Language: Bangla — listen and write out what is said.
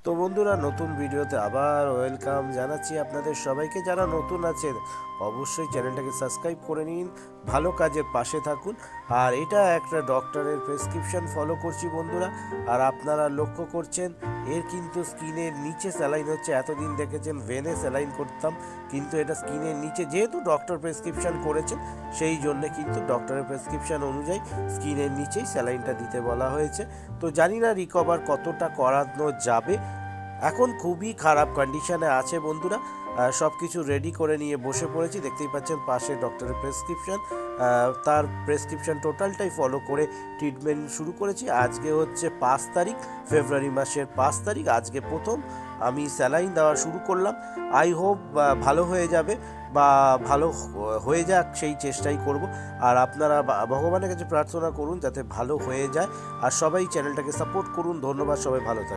তো বন্ধুরা, নতুন ভিডিওতে আবার ওয়েলকাম জানাচ্ছি আপনাদের সবাইকে। যারা নতুন আছেন অবশ্যই চ্যানেলটাকে সাবস্ক্রাইব করে নিন, ভালো কাজের পাশে থাকুন। আর এটা একটা ডক্টরের প্রেসক্রিপশন ফলো করছি বন্ধুরা। আর আপনারা লক্ষ্য করছেন এর কিন্তু স্কিনের নিচে স্যালাইন হচ্ছে। এতদিন দেখেছেন ভেনে স্যালাইন করতাম, কিন্তু এটা স্কিনের নিচে, যেহেতু ডক্টর প্রেসক্রিপশন করেছেন সেই জন্যে কিন্তু ডক্টরের প্রেসক্রিপশন অনুযায়ী স্কিনের নিচেই স্যালাইনটা দিতে বলা হয়েছে। তো জানি না রিকভার কতটা করানো যাবে। এখন খুবই খারাপ কন্ডিশনে আছে বন্ধুরা। সব কিছু রেডি করে নিয়ে বসে পড়েছি, দেখতেই পাচ্ছেন পাশে ডক্টরের প্রেসক্রিপশন। তার প্রেসক্রিপশন টোটালটাই ফলো করে ট্রিটমেন্ট শুরু করেছি। আজকে হচ্ছে 5 তারিখ, ফেব্রুয়ারি মাসের 5 তারিখ। আজকে প্রথম আমি স্যালাইন দেওয়া শুরু করলাম। আই হোপ ভালো হয়ে যাবে বা ভালো হয়ে যাক, সেই চেষ্টাই করব। আর আপনারা ভগবানের কাছে প্রার্থনা করুন যাতে ভালো হয়ে যায়। আর সবাই চ্যানেলটাকে সাপোর্ট করুন। ধন্যবাদ, সবাই ভালো থাকুন।